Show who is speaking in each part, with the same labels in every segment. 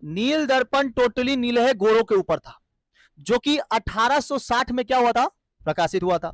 Speaker 1: नील दर्पण टोटली नीलहे गोरों के ऊपर था, जो कि 1860 में क्या हुआ था, प्रकाशित हुआ था।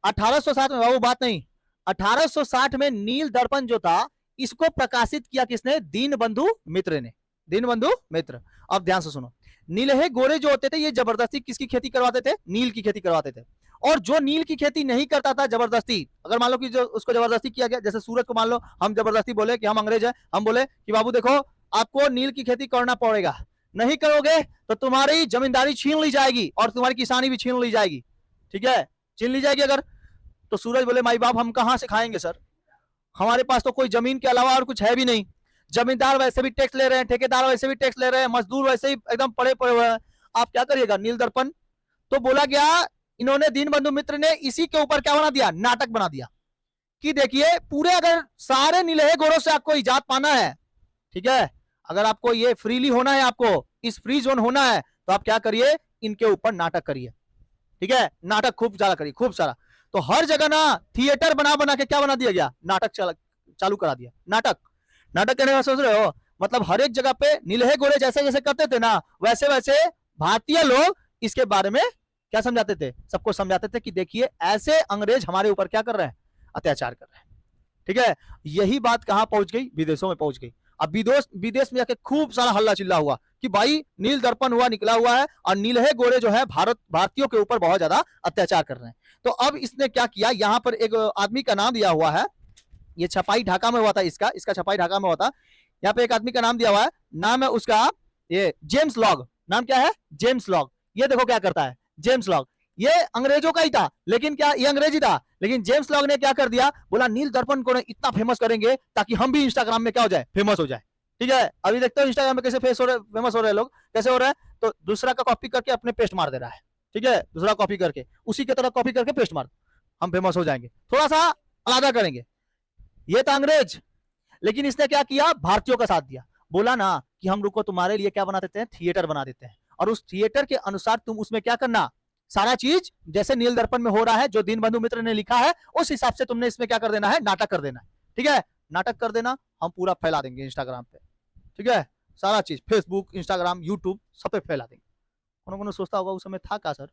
Speaker 1: 1860 में, बाबू बात नहीं, 1860 में नील दर्पण जो था इसको प्रकाशित किया किसने, दीनबंधु मित्र ने, दीनबंधु मित्र। अब ध्यान से सुनो, नीलहे गोरे जो होते थे ये जबरदस्ती किसकी खेती करवाते थे, नील की खेती करवाते थे। और जो नील की खेती नहीं करता था जबरदस्ती, अगर मान लो कि जो उसको जबरदस्ती किया गया, जैसे सूरज को मान लो हम जबरदस्ती बोले कि हम अंग्रेज हैं, हम बोले कि बाबू देखो आपको नील की खेती करना पड़ेगा, नहीं करोगे तो तुम्हारी जमींदारी छीन ली जाएगी और तुम्हारी किसानी भी छीन ली जाएगी, ठीक है, छीन ली जाएगी अगर। तो सूरज बोले माई बाप हम कहां से खाएंगे सर, हमारे पास तो कोई जमीन के अलावा और कुछ है भी नहीं, जमींदार वैसे भी टैक्स ले रहे हैं, ठेकेदार वैसे भी टैक्स ले रहे हैं, मजदूर वैसे ही एकदम पड़े पड़े हुए हैं, आप क्या करिएगा, नील दर्पण। तो बोला गया, इन्होंने दीनबंधु मित्र ने इसी के ऊपर क्या बना दिया, नाटक बना दिया कि देखिए पूरे अगर सारे नीलहे गोरों से आपको इजात पाना है, ठीक है, अगर आपको ये फ्रीली होना है, आपको इस फ्री जोन होना है, तो आप क्या करिए, इनके ऊपर नाटक करिए, ठीक है, नाटक खूब ज्यादा करिए, खूब सारा। तो हर जगह ना थिएटर बना बना के क्या बना दिया गया, नाटक चालू करा दिया। नाटक, नाटक करने में सोच रहे हो, मतलब हर एक जगह पे नीलहे गोरे जैसे जैसे करते थे ना, वैसे वैसे भारतीय लोग इसके बारे में क्या समझाते थे, सबको समझाते थे कि देखिए ऐसे अंग्रेज हमारे ऊपर क्या कर रहे हैं, अत्याचार कर रहे हैं, ठीक है। यही बात कहां पहुंच गई, विदेशों में पहुंच गई। अब विदेश में जाके खूब सारा हल्ला चिल्ला हुआ कि भाई नील दर्पण हुआ, निकला हुआ है और नीलहे गोरे जो है भारतीयों के ऊपर बहुत ज्यादा अत्याचार कर रहे हैं। तो अब इसने क्या किया, यहां पर एक आदमी का नाम दिया हुआ है, ये छपाई ढाका में हुआ था, इसका छपाई ढाका में हुआ था। यहाँ पे एक आदमी का नाम दिया हुआ है, नाम है उसका ये जेम्स लॉग, नाम क्या है, जेम्स लॉग। ये देखो क्या करता है जेम्स लॉग, ये अंग्रेजों का ही था, लेकिन क्या ये अंग्रेजी था, लेकिन जेम्स लॉग ने क्या कर दिया, बोला नील दर्पण को इतना फेमस करेंगे ताकि हम भी इंस्टाग्राम में क्या हो जाए, फेमस हो जाए, ठीक है। अभी देखते हो इंस्टाग्राम में कैसे फेमस हो रहे हैं लोग, कैसे हो रहे हैं, तो दूसरा का कॉपी करके अपने पेस्ट मार दे रहा है, ठीक है, दूसरा कॉपी करके उसी की तरह कॉपी करके पेस्ट मार, हम फेमस हो जाएंगे, थोड़ा सा अलग करेंगे। ये था अंग्रेज, लेकिन इसने क्या किया, भारतीयों का साथ दिया, बोला ना कि हम लोग को तुम्हारे लिए क्या बना देते हैं, थिएटर बना देते हैं, और उस थिएटर के अनुसार तुम उसमें क्या करना, सारा चीज जैसे नील दर्पण में हो रहा है, जो दीनबंधु मित्र ने लिखा है उस हिसाब से तुमने इसमें क्या कर देना है, नाटक कर देना है, ठीक है, नाटक कर देना, हम पूरा फैला देंगे इंस्टाग्राम पे, ठीक है, सारा चीज फेसबुक, इंस्टाग्राम, यूट्यूब सब पे फैला देंगे। कौन कौन सोचता होगा उस समय था क्या सर,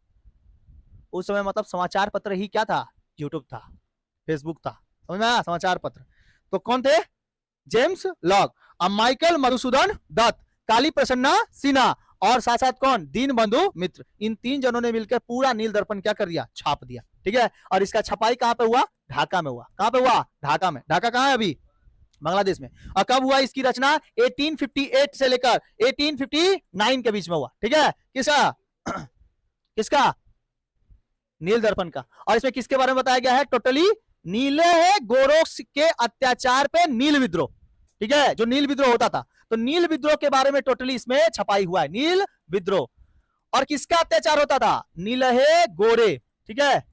Speaker 1: उस समय मतलब समाचार पत्र ही क्या था, यूट्यूब था, फेसबुक था, समझ में आया, समाचार पत्र। तो कौन थे, James Long, Michael Madhusudan Dutt, Kali Prasanna Sinha और साथ साथ कौन, दीनबंधु मित्र, इन तीन जनों ने मिलकर पूरा नील दर्पण क्या कर दिया, छाप दिया, ठीक है। और इसका छपाई कहां पे हुआ, ढाका में हुआ, कहां पे हुआ, ढाका में, ढाका कहां है अभी, बांग्लादेश में। और कब हुआ इसकी रचना, 1858 से लेकर 1859 के बीच में हुआ, ठीक है, किसका किसका, नील दर्पण का। और इसमें किसके बारे में बताया गया है, टोटली नीले गोरों के अत्याचार पे नील विद्रोह, ठीक है, जो नील विद्रोह होता था, तो नील विद्रोह के बारे में टोटली इसमें छपाई हुआ है, नील विद्रोह। और किसका अत्याचार होता था, नीलहे गोरे, ठीक है।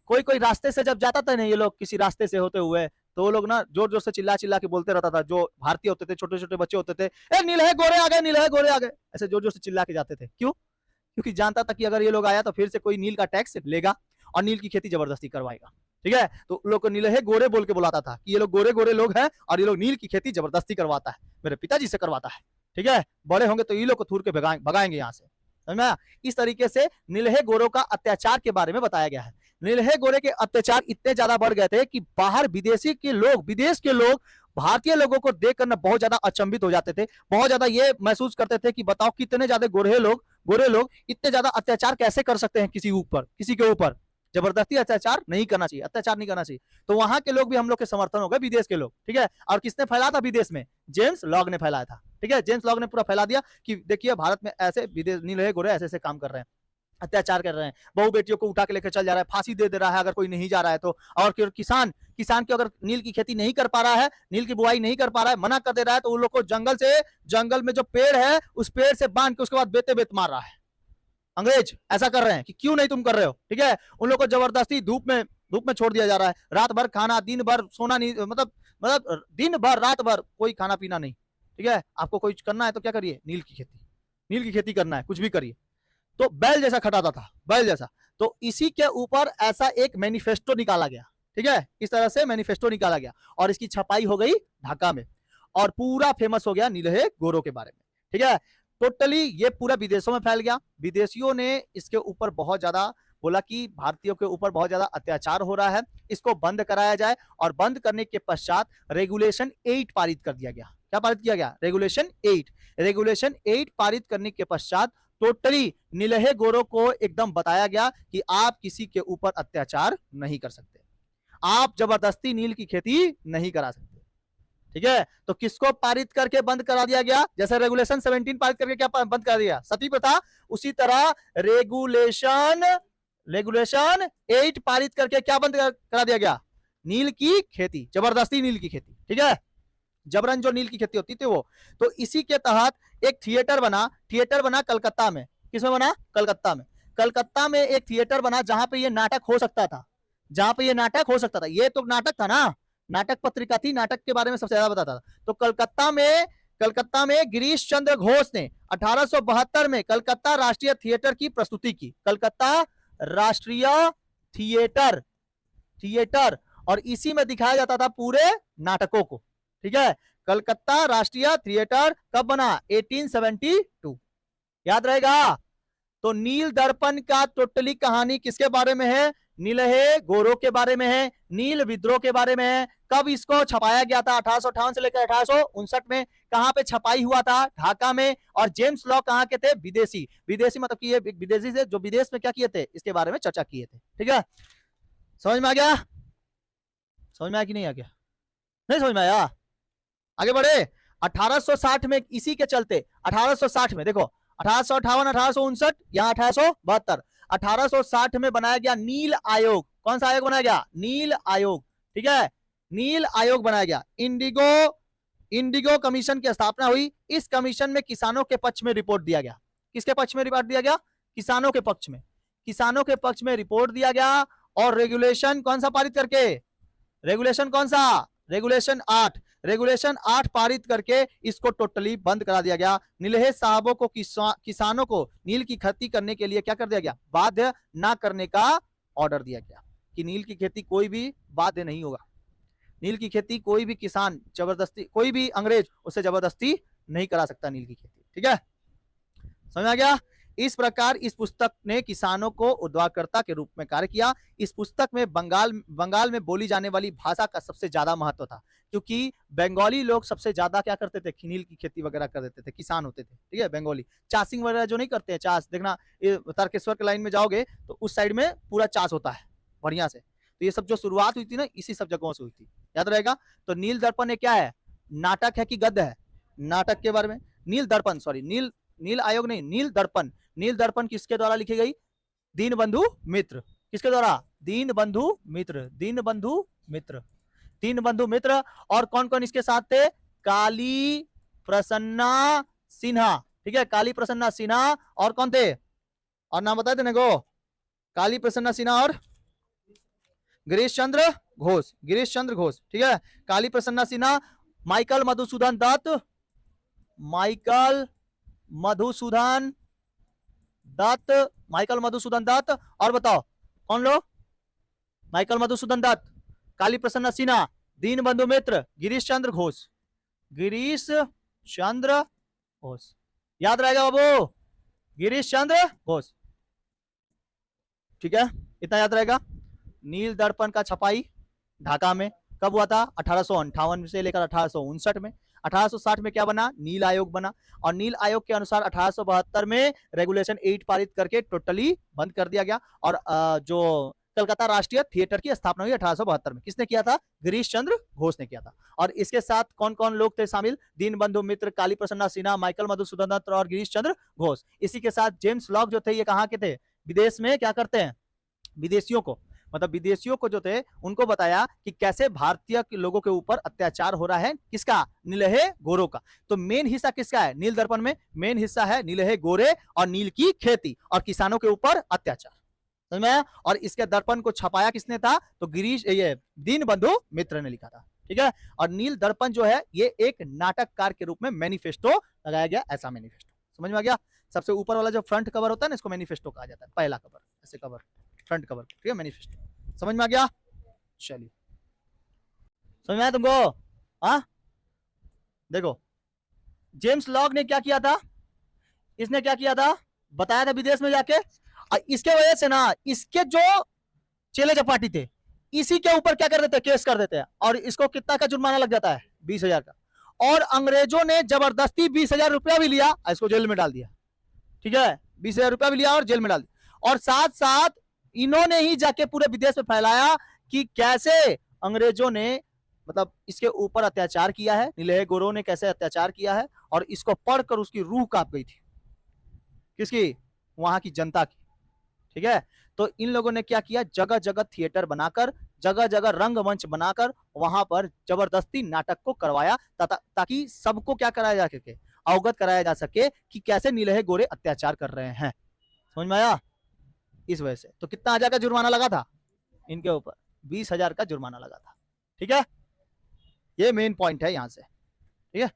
Speaker 1: कोई कोई रास्ते से जब जाता था ना, ये लोग किसी रास्ते से होते हुए, तो वो लोग ना जोर जोर से चिल्ला चिल्ला के बोलते रहता था, जो भारतीय होते थे, छोटे छोटे बच्चे होते थे, ए नीलहे गोरे आ गए, नीलहे गोरे आ गए, ऐसे जोर जोर से चिल्ला के जाते थे। क्यों, क्योंकि जानता था कि अगर ये लोग आया तो फिर से कोई नील का टैक्स लेगा और नील की खेती जबरदस्ती करवाएगा, ठीक है। तो लोग को नीलहे गोरे बोल के बुलाता था कि ये लोग गोरे गोरे लोग हैं और ये लोग नील की खेती जबरदस्ती करवाता है, मेरे पिताजी से करवाता है, ठीक है, बड़े होंगे तो ये लोग को थूर के भगाएंगे यहाँ से, समझ में। इस तरीके से नीलहे गोरों का अत्याचार के बारे में बताया गया है। नीलहे गोरे के अत्याचार इतने ज्यादा बढ़ गए थे कि बाहर विदेशी के लोग, विदेश के लोग भारतीय लोगों को देखकर ना बहुत ज्यादा अचंभित हो जाते थे, बहुत ज्यादा ये महसूस करते थे कि बताओ कितने ज्यादा गोरे लोग इतने ज्यादा अत्याचार कैसे कर सकते हैं किसी के ऊपर, जबरदस्ती अत्याचार नहीं करना चाहिए, अत्याचार नहीं करना चाहिए। तो वहां के लोग भी हम लोग के समर्थन हो गए, विदेश के लोग, ठीक है। और किसने फैलाया था विदेश में, जेम्स लॉग ने फैलाया था, ठीक है, जेम्स लॉग ने पूरा फैला दिया कि देखिए भारत में ऐसे विदेश नीलहे गोरे ऐसे ऐसे काम कर रहे हैं, अत्याचार कर रहे हैं, बहु बेटियों को उठा के लेकर चल जा रहा है, फांसी दे रहा है अगर कोई नहीं जा रहा है तो। और किसान की अगर नील की खेती नहीं कर पा रहा है, नील की बुआई नहीं कर पा रहा है, मना कर दे रहा है, तो उन लोग को जंगल में जो पेड़ है उस पेड़ से बांध के उसके बाद बेते बेत मार रहा है। अंग्रेज ऐसा कर रहे हैं कि क्यों नहीं तुम कर रहे हो, ठीक है। उन लोग को जबरदस्ती धूप में छोड़ दिया जा रहा है, रात भर खाना, दिन भर सोना नहीं, मतलब दिन भर रात भर कोई खाना पीना नहीं, ठीक है। आपको कोई करना है तो क्या करिए, नील की खेती करना है, कुछ भी करिए। तो बैल जैसा खटाता था, बैल जैसा। तो इसी के ऊपर ऐसा एक मैनिफेस्टो निकाला गया, ठीक है, इस तरह से मैनिफेस्टो निकाला गया और इसकी छपाई हो गई ढाका में और पूरा फेमस हो गया नीलहे गोरों के बारे में, ठीक है। टोटली ये पूरा विदेशों में फैल गया। विदेशियों ने इसके ऊपर बहुत ज्यादा बोला कि भारतीयों के ऊपर बहुत ज्यादा अत्याचार हो रहा है, इसको बंद कराया जाए। और बंद करने के पश्चात रेगुलेशन 8 पारित कर दिया गया। क्या पारित किया गया? रेगुलेशन 8। रेगुलेशन 8 पारित करने के पश्चात टोटली नीलहे गोरों को एकदम बताया गया कि आप किसी के ऊपर अत्याचार नहीं कर सकते, आप जबरदस्ती नील की खेती नहीं करा सकते। ठीक है, तो किसको पारित करके बंद करा दिया गया? जैसे रेगुलेशन 17 पारित करके क्या बंद करा दिया? सती प्रथा। उसी तरह रेगुलेशन 8 पारित करके क्या बंद करा दिया गया? नील की खेती, जबरदस्ती नील की खेती। ठीक है, जबरन जो नील की खेती होती थी वो। तो इसी के तहत एक थिएटर बना कलकत्ता में। किसमें बना? कलकत्ता में। कलकत्ता में एक थिएटर बना जहां पे ये नाटक हो सकता था, ये तो नाटक था ना, नाटक पत्रिका थी, नाटक के बारे में सबसे ज्यादा बताता था। तो कलकत्ता में गिरीश चंद्र घोष ने 1872 में कलकत्ता राष्ट्रीय थिएटर की प्रस्तुति की। कलकत्ता राष्ट्रीय थिएटर, और इसी में दिखाया जाता था पूरे नाटकों को। ठीक है, कलकत्ता राष्ट्रीय थिएटर कब बना? 1872। याद रहेगा। तो नील दर्पण का टोटली कहानी किसके बारे में है? नीलहे गोरों के बारे में है, नील विद्रोह के बारे में है। कब इसको छपाया गया था? 1858 से लेकर 1859 में। कहां पे छपाई हुआ था? ढाका में। और जेम्स लॉ कहां के थे? विदेशी मतलब कि ये विदेशी से जो विदेश में क्या किए थे, इसके बारे में चर्चा किए थे। ठीक है, समझ में आ गया? समझ में आया कि नहीं आ गया? नहीं समझ में आया? आगे बढ़े। 1860 में इसी के चलते 1860 में देखो, 1858, 1859, यहां 1872, 1860 में बनाया गया नील आयोग। कौन सा आयोग बनाया गया? नील आयोग। ठीक है, नील आयोग बनाया गया। इंडिगो कमीशन की स्थापना हुई। इस कमीशन में किसानों के पक्ष में रिपोर्ट दिया गया। किसके पक्ष में रिपोर्ट दिया गया? किसानों के पक्ष में। किसानों के पक्ष में रिपोर्ट दिया गया। और रेगुलेशन कौन सा पारित करके? रेगुलेशन कौन सा? रेगुलेशन 8। रेगुलेशन 8 पारित करके इसको टोटली बंद करा दिया गया। नीलहे साहबों को किसानों को नील की खेती करने के लिए क्या कर दिया गया? बाध्य ना करने का ऑर्डर दिया गया कि नील की खेती कोई भी बाध्य नहीं होगा। नील की खेती कोई भी किसान जबरदस्ती, कोई भी अंग्रेज उसे जबरदस्ती नहीं करा सकता नील की खेती। ठीक है, समझ आ गया? इस प्रकार इस पुस्तक ने किसानों को उद्धारकर्ता के रूप में कार्य किया। इस पुस्तक में बंगाल में बोली जाने वाली भाषा का सबसे ज्यादा महत्व था, क्योंकि बंगाली लोग सबसे ज्यादा क्या करते थे? नील की खेती वगैरह कर देते थे, किसान होते थे। ठीक है, बंगाली चासिंग वगैरह जो नहीं करते हैं, चास देखना, तारकेश्वर के लाइन में जाओगे तो उस साइड में पूरा चास होता है बढ़िया से। तो ये सब जो शुरुआत हुई थी ना, इसी सब जगहों से हुई थी, याद रहेगा। तो नील दर्पण क्या है? नाटक है कि गद्य है? नाटक के बारे में। नील दर्पण, सॉरी, नील आयोग नहीं, नील दर्पण। नील दर्पण किसके द्वारा लिखी गई? दीनबंधु मित्र। किसके द्वारा? दीनबंधु मित्र। और कौन कौन इसके साथ थे? काली प्रसन्ना सिन्हा। ठीक है, काली प्रसन्ना सिन्हा। और कौन थे? और नाम बताए थे को? काली प्रसन्ना सिन्हा और गिरीश चंद्र घोष। ठीक है, काली प्रसन्ना सिन्हा, माइकल मधुसूदन दत्त। और बताओ कौन लोग? माइकल मधुसूदन दत्त, काली प्रसन्ना सिन्हा, दीनबंधु मित्र, गिरीश चंद्र घोष। याद रहेगा बाबू, गिरीश चंद्र घोष। ठीक है, इतना याद रहेगा। नील दर्पण का छपाई ढाका में कब हुआ था? 1858 से लेकर 1859 में। 1860 में क्या बना? नील आयोग बना। और नील आयोग के अनुसार 1872 में रेगुलेशन 8 पारित करके टोटली बंद कर दिया गया। और जो कलकत्ता राष्ट्रीय थिएटर की स्थापना हुई 1872 में। किसने किया था? गिरीश चंद्र घोष ने किया था। और इसके साथ कौन कौन लोग थे शामिल? दीनबंधु मित्र, काली प्रसन्ना सिन्हा, माइकल मधुसूदन दत्त और गिरीश चंद्र घोष। इसी के साथ जेम्स लॉक जो थे, ये कहाँ के थे? विदेश में क्या करते हैं? विदेशियों को जो थे उनको बताया कि कैसे भारतीय लोगों के ऊपर अत्याचार हो रहा है। किसका? नीलहे गोरों का। तो मेन हिस्सा किसका है नील दर्पण में? मेन हिस्सा है नीलहे गोरे और नील की खेती और किसानों के ऊपर अत्याचार। समझ में आया? और इसके दर्पण को छपाया किसने था? तो ये दीनबंधु मित्र ने लिखा था। ठीक है, और नील दर्पण जो है ये एक नाटककार के रूप में मैनिफेस्टो लगाया गया, ऐसा मैनिफेस्टो। समझ में आ गया? सबसे ऊपर वाला जो फ्रंट कवर होता है ना, इसको मैनिफेस्टो कहा जाता है। पहला कवर, ऐसे कवर, फ्रंट कवर। ठीक है, मैनिफेस्टो। समझ में आ गया? चलिए, समझ में आया तुमको? हाँ, देखो जेम्स लॉग ने क्या किया था, इसने क्या किया था, बताया था विदेश में जाके, और इसके वजह से ना इसके जो चेले चपाटी थे इसी के ऊपर क्या कर देते हैं, केस कर देते हैं, और इसको कितना का जुर्माना लग जाता है, 20,000 का। और अंग्रेजों ने जबरदस्ती 20,000 रुपया भी लिया, इसको जेल में डाल दिया। ठीक है, 20,000 रुपया भी लिया और जेल में डाल दिया। और साथ साथ इन्होंने ही जाके पूरे विदेश में फैलाया कि कैसे अंग्रेजों ने मतलब इसके ऊपर अत्याचार किया है, नीलहे गोरों ने कैसे अत्याचार किया है, और इसको पढ़कर उसकी रूह कांप गई थी, किसकी, वहां की जनता की। ठीक है, तो इन लोगों ने क्या किया, जगह जगह थिएटर बनाकर, जगह जगह रंगमंच बनाकर वहां पर जबरदस्ती नाटक को करवाया, ताकि सबको क्या कराया जा सके, अवगत कराया जा सके कि कैसे नीलहे गोरे अत्याचार कर रहे हैं। समझ में आया? इस वजह से तो कितना हजार का जुर्माना लगा था इनके ऊपर, 20,000 का जुर्माना लगा था। ठीक है, ये मेन पॉइंट है यहां से। ठीक है।